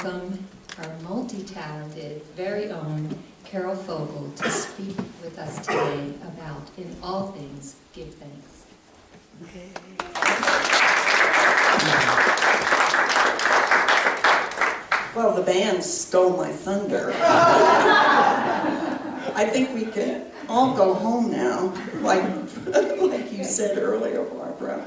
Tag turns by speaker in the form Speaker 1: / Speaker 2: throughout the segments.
Speaker 1: welcome our multi-talented, very own Carole Fogle to speak with us today about, in all things, give thanks.
Speaker 2: Okay. Well, the band stole my thunder. I think we can all go home now, like you said earlier, Barbara.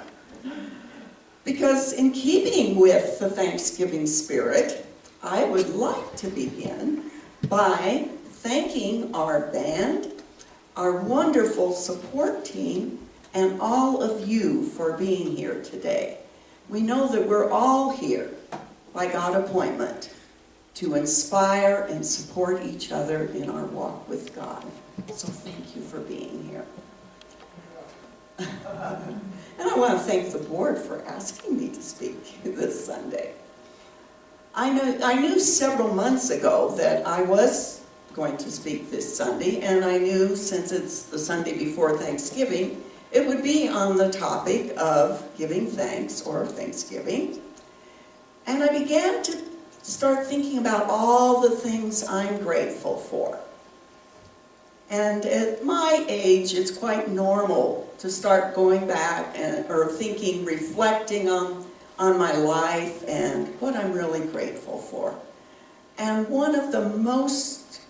Speaker 2: Because in keeping with the Thanksgiving spirit, I would like to begin by thanking our band, our wonderful support team, and all of you for being here today. We know that we're all here by God appointment to inspire and support each other in our walk with God. So thank you for being here. And I want to thank the board for asking me to speak this Sunday. I knew several months ago that I was going to speak this Sunday, and I knew since it's the Sunday before Thanksgiving, it would be on the topic of giving thanks or Thanksgiving. And I began to start thinking about all the things I'm grateful for. And at my age, it's quite normal to start going back or thinking, reflecting on my life and what I'm really grateful for. And one of the most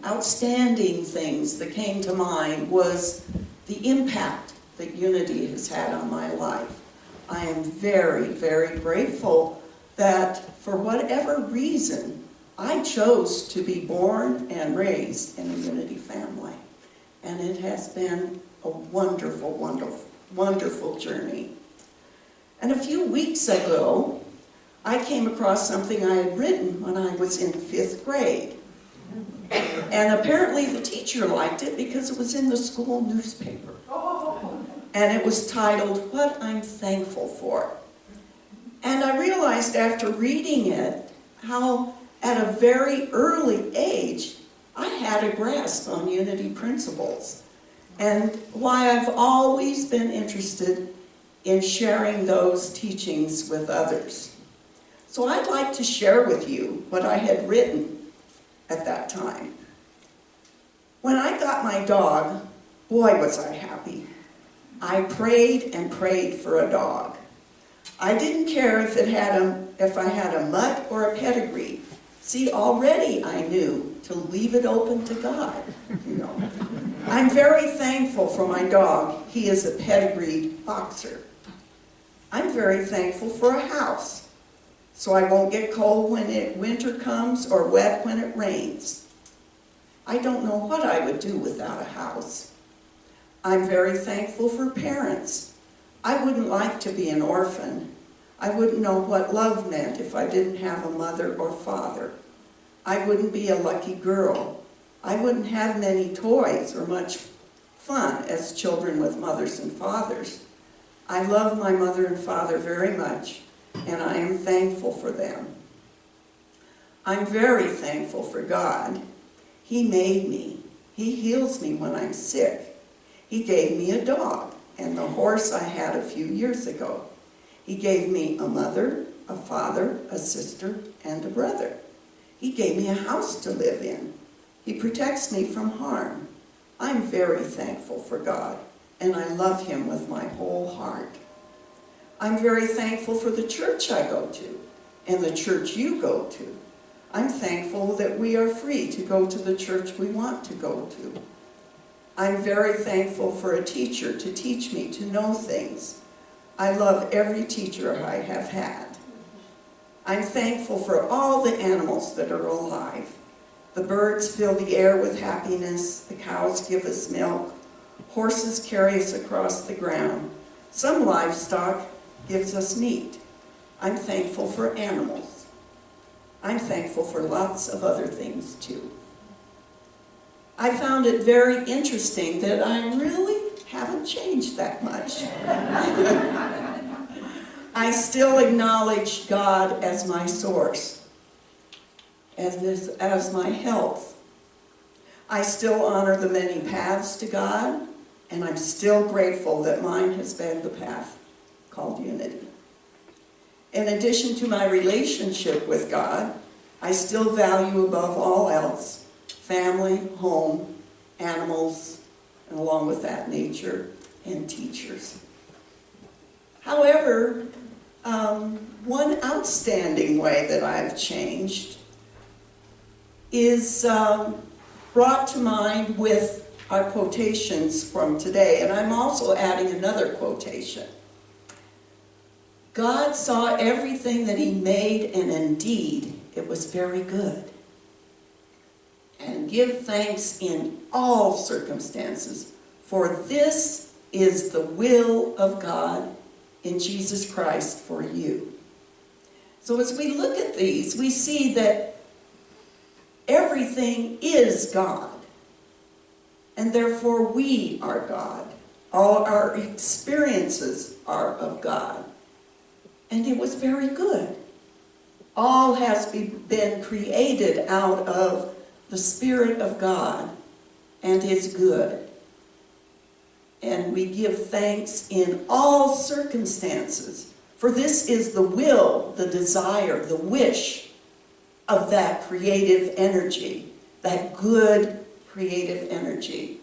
Speaker 2: outstanding things that came to mind was the impact that Unity has had on my life. I am very, very grateful that for whatever reason, I chose to be born and raised in a Unity family. And it has been a wonderful, wonderful, wonderful journey. And a few weeks ago, I came across something I had written when I was in 5th grade. And apparently the teacher liked it because it was in the school newspaper. And it was titled, "What I'm Thankful For." And I realized after reading it how at a very early age I had a grasp on Unity principles and why I've always been interested in sharing those teachings with others. So I'd like to share with you what I had written at that time. When I got my dog, boy was I happy. I prayed and prayed for a dog. I didn't care if I had a mutt or a pedigree. See, already I knew to leave it open to God. I'm very thankful for my dog. He is a pedigreed boxer. I'm very thankful for a house, so I won't get cold when winter comes or wet when it rains. I don't know what I would do without a house. I'm very thankful for parents. I wouldn't like to be an orphan. I wouldn't know what love meant if I didn't have a mother or father. I wouldn't be a lucky girl. I wouldn't have many toys or much fun as children with mothers and fathers. I love my mother and father very much, and I am thankful for them. I'm very thankful for God. He made me. He heals me when I'm sick. He gave me a dog and the horse I had a few years ago. He gave me a mother, a father, a sister, and a brother. He gave me a house to live in. He protects me from harm. I'm very thankful for God, and I love Him with my whole heart. I'm very thankful for the church I go to and the church you go to. I'm thankful that we are free to go to the church we want to go to. I'm very thankful for a teacher to teach me to know things. I love every teacher I have had. I'm thankful for all the animals that are alive. The birds fill the air with happiness. The cows give us milk. Horses carry us across the ground. Some livestock gives us meat. I'm thankful for animals. I'm thankful for lots of other things too. I found it very interesting that I really haven't changed that much. I still acknowledge God as my source, as my health. I still honor the many paths to God, and I'm still grateful that mine has been the path called Unity. In addition to my relationship with God, I still value above all else family, home, animals, and along with that, nature and teachers. However, one outstanding way that I've changed is brought to mind with our quotations from today, and I'm also adding another quotation. God saw everything that He made, and indeed it was very good. And give thanks in all circumstances, For this is the will of God in Jesus Christ for you. So as we look at these, we see that everything is God. And therefore we are God. All our experiences are of God. And it was very good. All has been created out of the Spirit of God and is good. And we give thanks in all circumstances. For this is the will, the desire, the wish of that creative energy, that good creative energy.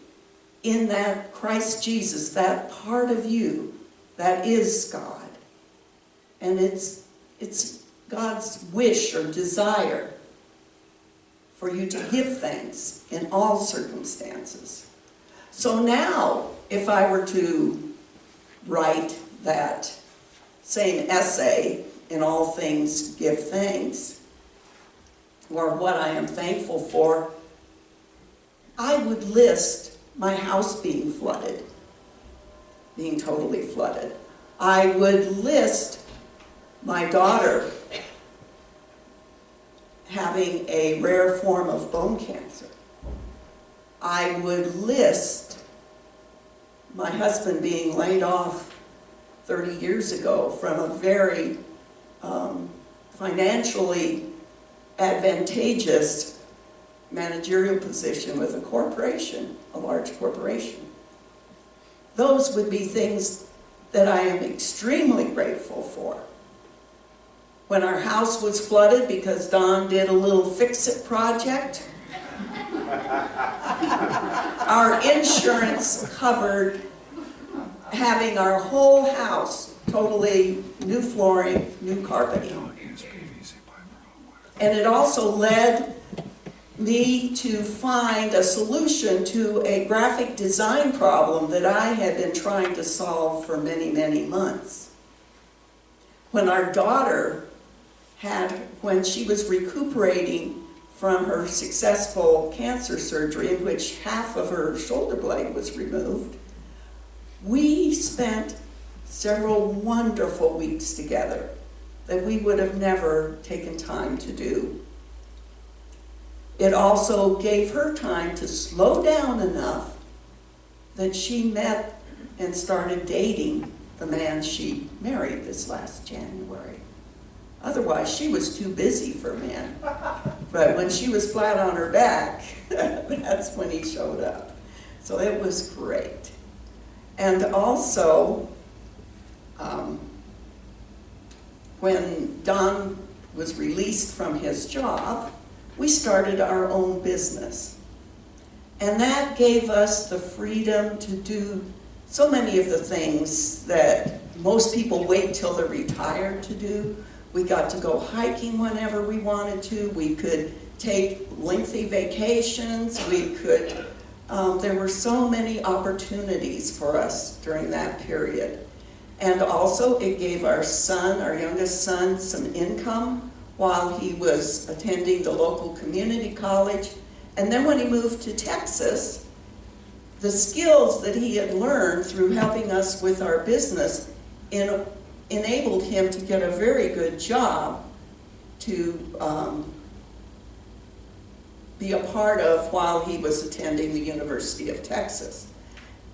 Speaker 2: In that Christ Jesus, that part of you that is God. And it's God's wish or desire for you to give thanks in all circumstances. So now, if I were to write that same essay, in all things give thanks, or what I am thankful for, I would list my house being flooded, being totally flooded. I would list my daughter having a rare form of bone cancer. I would list my husband being laid off 30 years ago from a very financially advantageous managerial position with a corporation, a large corporation. Those would be things that I am extremely grateful for. When our house was flooded because Don did a little fix-it project, our insurance covered having our whole house totally new flooring, new carpeting. And it also led me to find a solution to a graphic design problem that I had been trying to solve for many, many months. When our daughter when she was recuperating from her successful cancer surgery, in which half of her shoulder blade was removed, we spent several wonderful weeks together that we would have never taken time to do. It also gave her time to slow down enough that she met and started dating the man she married this last January. Otherwise, she was too busy for men. But when she was flat on her back, that's when he showed up. So it was great. And also, when Don was released from his job, we started our own business. And that gave us the freedom to do so many of the things that most people wait till they're retired to do. We got to go hiking whenever we wanted to. We could take lengthy vacations. We could, there were so many opportunities for us during that period. And also it gave our son, our youngest son, some income while he was attending the local community college. And then when he moved to Texas, the skills that he had learned through helping us with our business enabled him to get a very good job to be a part of while he was attending the University of Texas.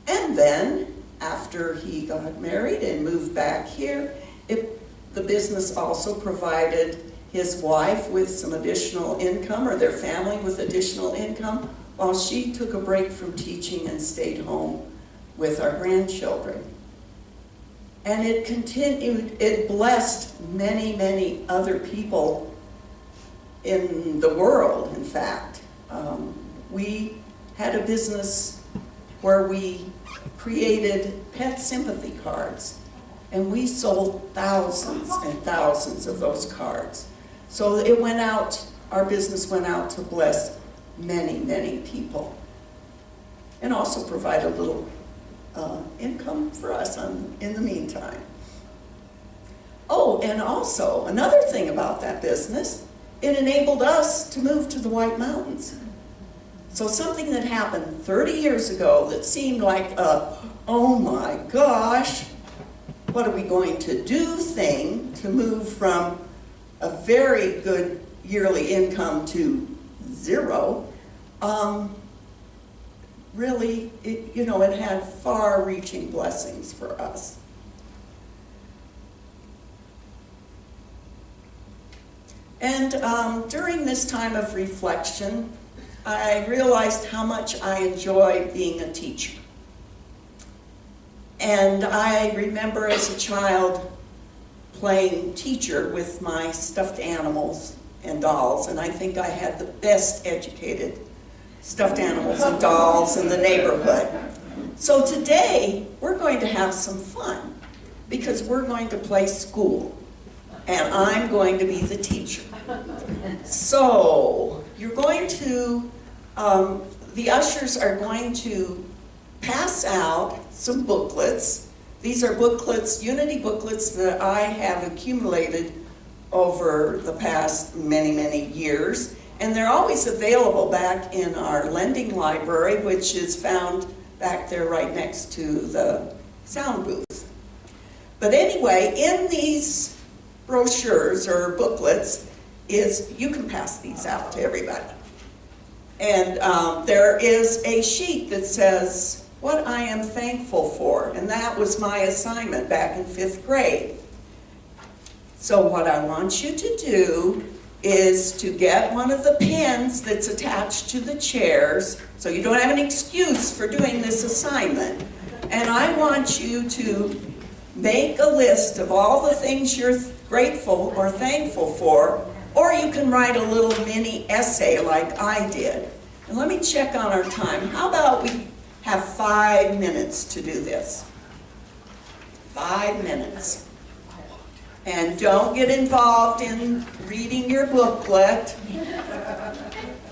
Speaker 2: And then, after he got married and moved back here, the business also provided his wife with some additional income, or their family with additional income, while she took a break from teaching and stayed home with our grandchildren. And it continued, it blessed many, many other people in the world, in fact. We had a business where we created pet sympathy cards, and we sold thousands and thousands of those cards. So it went out, our business went out to bless many, many people, and also provide a little income for us in the meantime. Oh, and also, another thing about that business, it enabled us to move to the White Mountains. So something that happened 30 years ago that seemed like a, oh my gosh, what are we going to do thing to move from a very good yearly income to zero, really, it had far-reaching blessings for us. And during this time of reflection, I realized how much I enjoyed being a teacher. And I remember as a child playing teacher with my stuffed animals and dolls, and I think I had the best educated stuffed animals and dolls in the neighborhood. So today, we're going to have some fun, because we're going to play school, and I'm going to be the teacher. So, you're going to, the ushers are going to pass out some booklets. These are booklets, Unity booklets that I have accumulated over the past many, many years. And they're always available back in our lending library, which is found back there right next to the sound booth. But anyway, in these brochures or booklets you can pass these out to everybody. And there is a sheet that says, what I am thankful for, and that was my assignment back in 5th grade. So what I want you to do is to get one of the pins that's attached to the chairs, so you don't have an excuse for doing this assignment, and I want you to make a list of all the things you're grateful or thankful for, or you can write a little mini essay like I did. And let me check on our time. How about we have 5 minutes to do this? 5 minutes. And don't get involved in reading your booklet.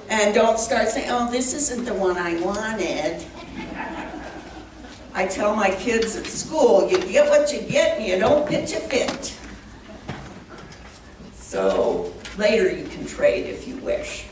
Speaker 2: And don't start saying, oh, this isn't the one I wanted. I tell my kids at school, you get what you get and you don't get you fit. So later you can trade if you wish.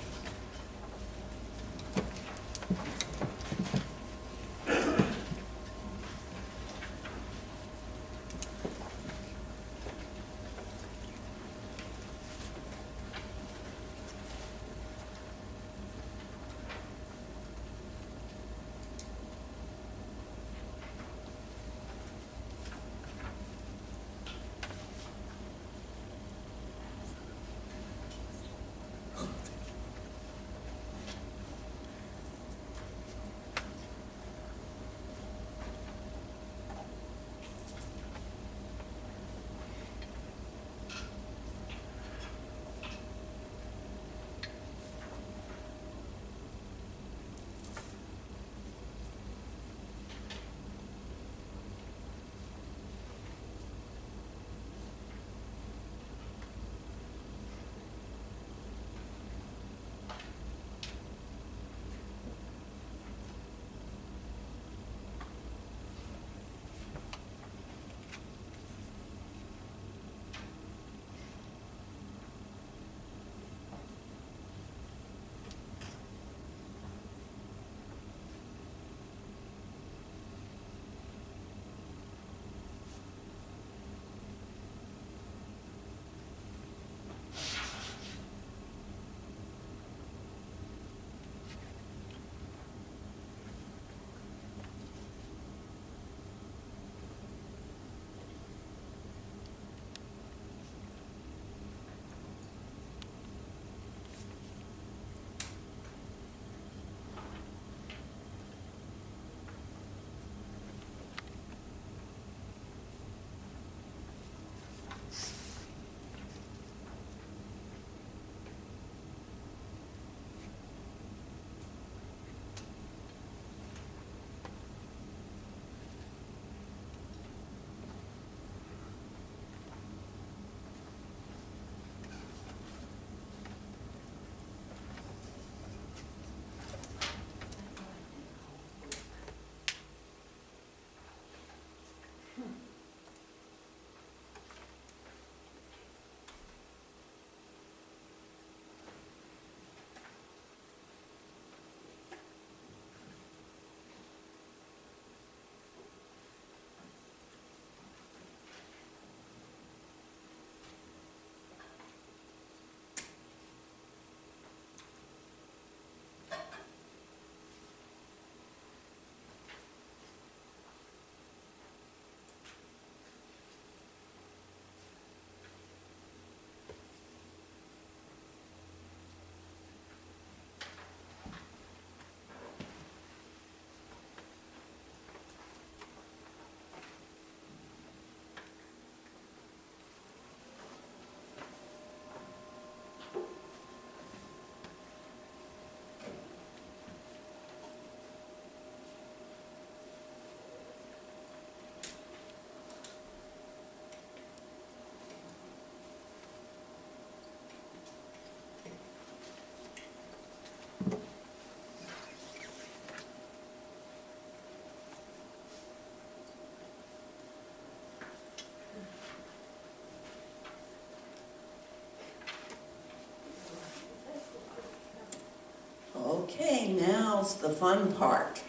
Speaker 2: now's the fun part.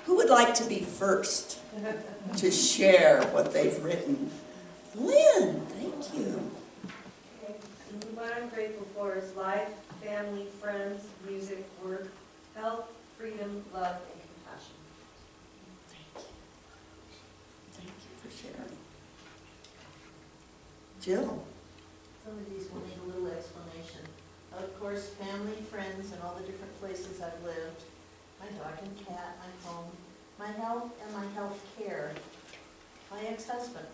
Speaker 2: Who would like to be first to share what they've written? Lynn, thank you.
Speaker 3: Okay. What I'm grateful for is life, family, friends, music, work, health, freedom, love, and compassion.
Speaker 2: Thank you. Thank you for sharing. Jill.
Speaker 4: Some of these will need a little explanation. Of course, family, friends, and all the different places I've lived. My dog and cat, my home, my health, and my health care. My ex-husband.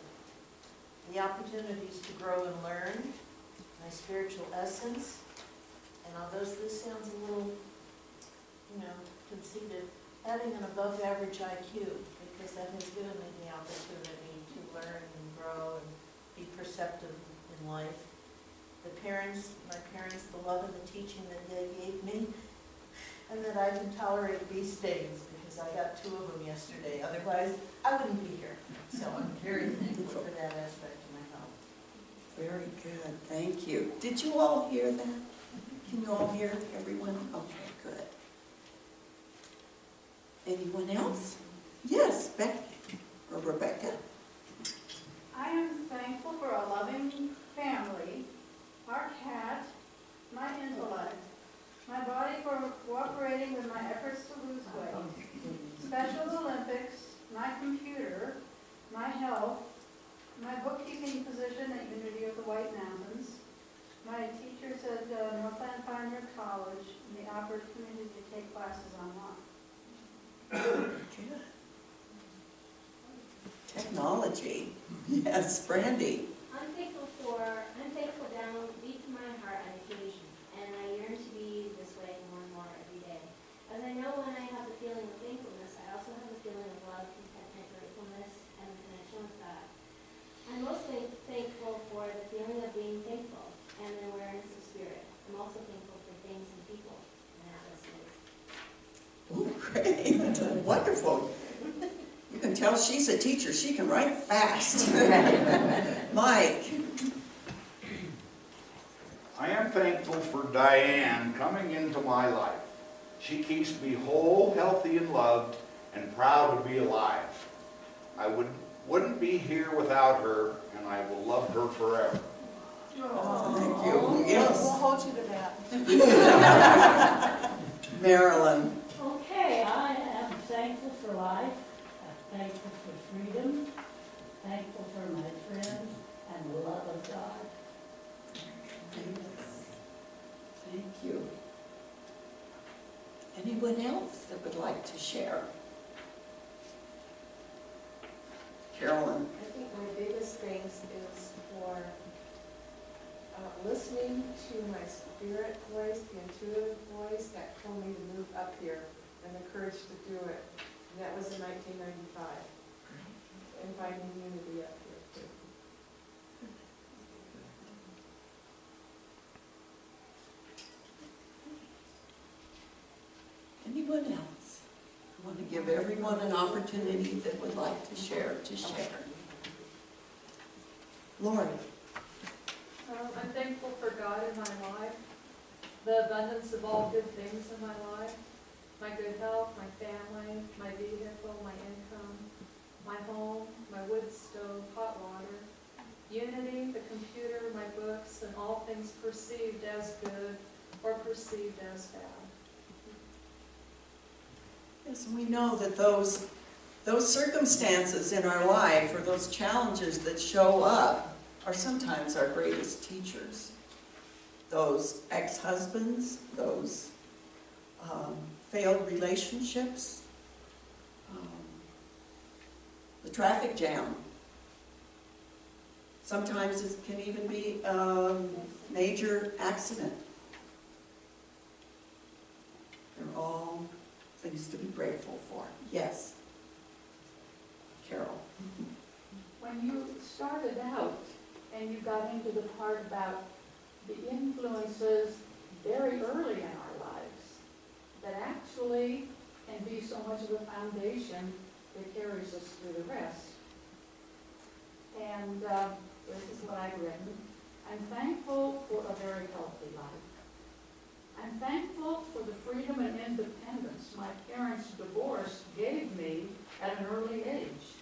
Speaker 4: The opportunities to grow and learn. My spiritual essence. And although this sounds a little, conceited, having an above-average IQ, because that has given me the opportunity to learn and grow and be perceptive in life. My parents, the love and the teaching that they gave me, and that I can tolerate these days, because I got 2 of them yesterday. Otherwise, I wouldn't be here. So I'm very thankful for that aspect of my health.
Speaker 2: Very good, thank you. Did you all hear that? Can you all hear everyone? Okay, good. Anyone else? Yes, Becky or Rebecca.
Speaker 5: I am thankful for a loving family, our cat, my intellect, my body for cooperating with my efforts to lose weight, Special Olympics, my computer, my health, my bookkeeping position at Unity of the White Mountains, my teachers at Northland Pioneer College, and the opportunity to take classes online.
Speaker 2: Good. Technology. Yes, Brandy.
Speaker 6: I'm thankful down deep in my heart on occasion, and I yearn to be this way more and more every day. As I know when I have the feeling of thankfulness, I also have the feeling of love, contentment, gratefulness, and the connection with God. I'm mostly thankful for the feeling of being thankful and the awareness of spirit. I'm also thankful for things and people and atmospheres.
Speaker 2: Oh, great. Wonderful. You can tell she's a teacher. She can write fast. Mike.
Speaker 7: I am thankful for Diane coming into my life. She keeps me whole, healthy, and loved, and proud to be alive. I wouldn't be here without her, and I will love her forever.
Speaker 2: Thank you. Yes.
Speaker 4: We'll hold you to that.
Speaker 2: Marilyn.
Speaker 8: Okay, I am thankful for life, thankful for freedom, thankful for my friends, and the love of God.
Speaker 2: Thank you. Anyone else that would like to share? Carolyn.
Speaker 9: I think my biggest things is for listening to my spirit voice, the intuitive voice that told me to move up here and the courage to do it. And that was in 1995. And finding unity up here too.
Speaker 2: Anyone else? I want to give everyone an opportunity that would like to share. Lori.
Speaker 10: I'm thankful for God in my life, the abundance of all good things in my life, my good health, my family, my vehicle, my income, my home, my wood stove, hot water, unity, the computer, my books, and all things perceived as good or perceived as bad.
Speaker 2: Yes, we know that those circumstances in our life or those challenges that show up are sometimes our greatest teachers. Those ex-husbands, those failed relationships, the traffic jam. Sometimes it can even be a major accident. They're all things to be grateful for. Yes. Carol.
Speaker 5: When you started out and you got into the part about the influences very early in our lives that actually can be so much of a foundation that carries us through the rest. And this is what I've written. I'm thankful for a very healthy life. I'm thankful for the freedom and independence my parents' divorce gave me at an early age.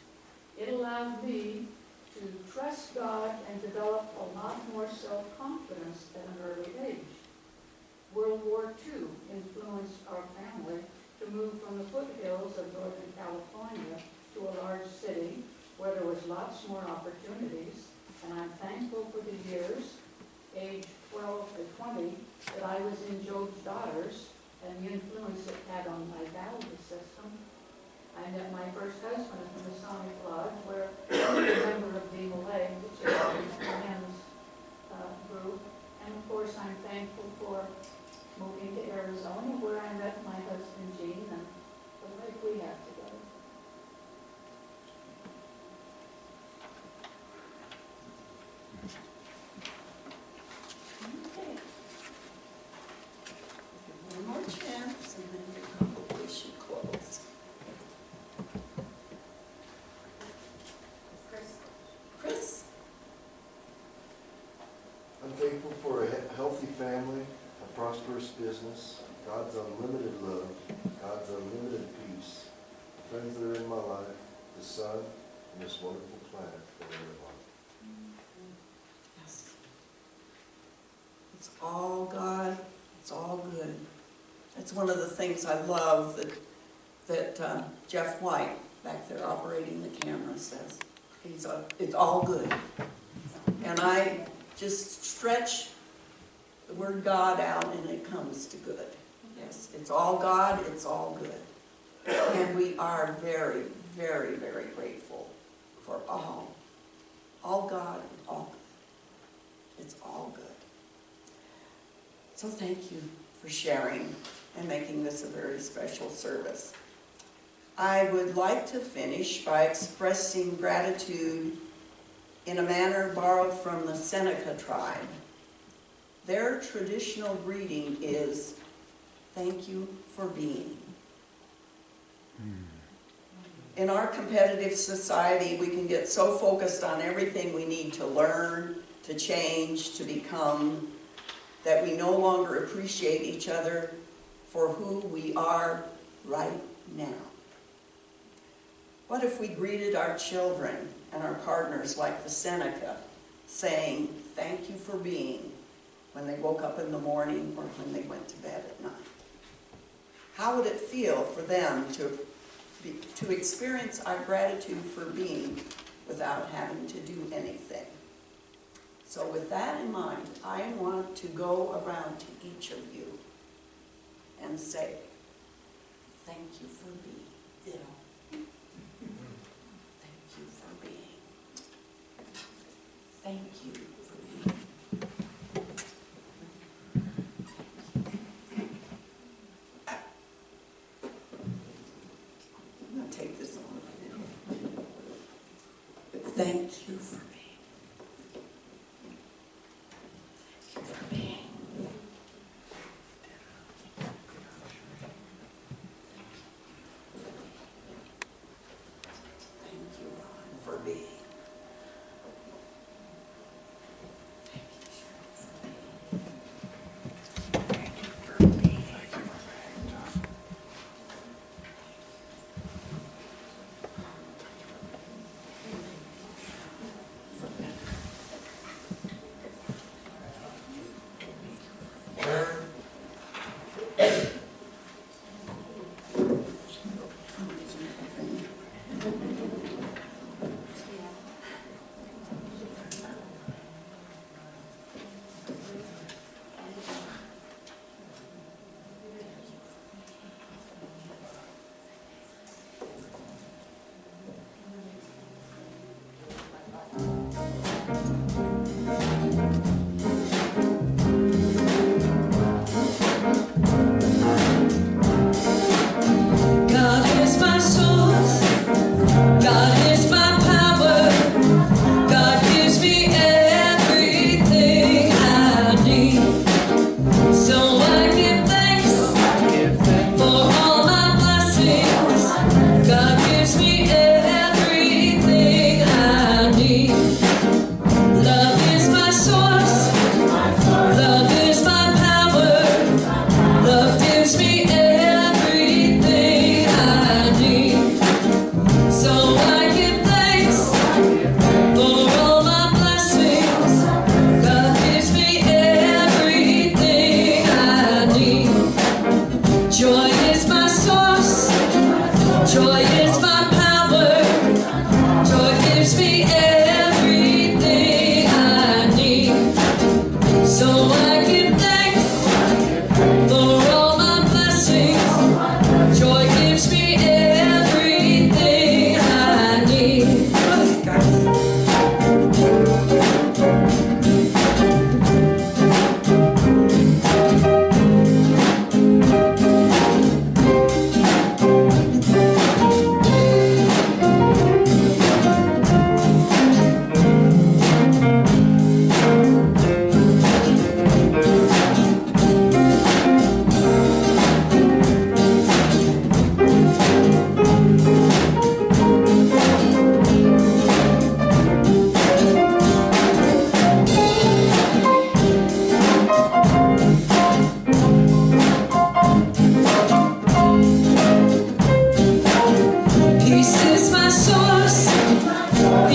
Speaker 5: It allowed me to trust God and develop a lot more self-confidence at an early age. World War II influenced our family to move from the foothills of Northern California to a large city where there was lots more opportunities, and I'm thankful for the years, age 12 to 20, that I was in Job's Daughters and the influence it had on my value system. I met my first husband at the Masonic Lodge, where I was a member of the Malay, the Children's Men's group. And of course, I'm thankful for moving to Arizona, where I met my husband, Gene, and the life we have together.
Speaker 2: Okay. One more chance, and then we probably should close. Chris?
Speaker 11: I'm thankful for a healthy family, a prosperous business, God's unlimited love, God's unlimited peace, the friends that are in my life, the sun, and this wonderful planet that I live on.
Speaker 2: Yes. It's all God, it's all good. That's one of the things I love that Jeff White, back there operating the camera, says. It's all good. And I just stretch the word God out and it comes to good. Yes, it's all God, it's all good. And we are very, very, very grateful for all God, all good. It's all good. So thank you for sharing and making this a very special service. I would like to finish by expressing gratitude in a manner borrowed from the Seneca tribe. Their traditional greeting is, "Thank you for being." In our competitive society, we can get so focused on everything we need to learn, to change, to become, that we no longer appreciate each other for who we are right now. What if we greeted our children and our partners like the Seneca, saying, "Thank you for being," when they woke up in the morning or when they went to bed at night? How would it feel for them to experience our gratitude for being without having to do anything? So with that in mind, I want to go around to each of you and say, "Thank you for being." Ditto. Thank you for being. Thank you for being. I'm going to take this on. Thank you for being. Thank you for being. Thank you, Ron, for being. Thank you, Cheryl, for being. Thank you for being. Thank you for being.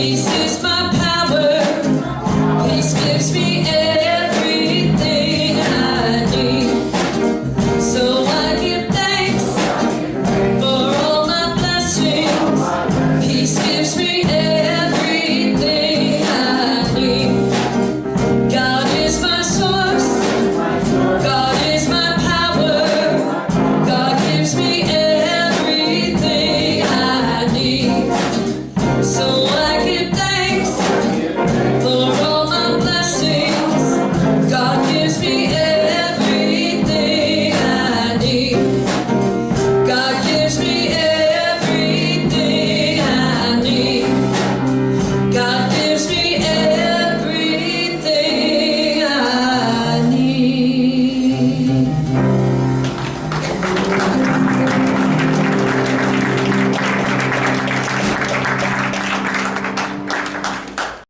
Speaker 12: faces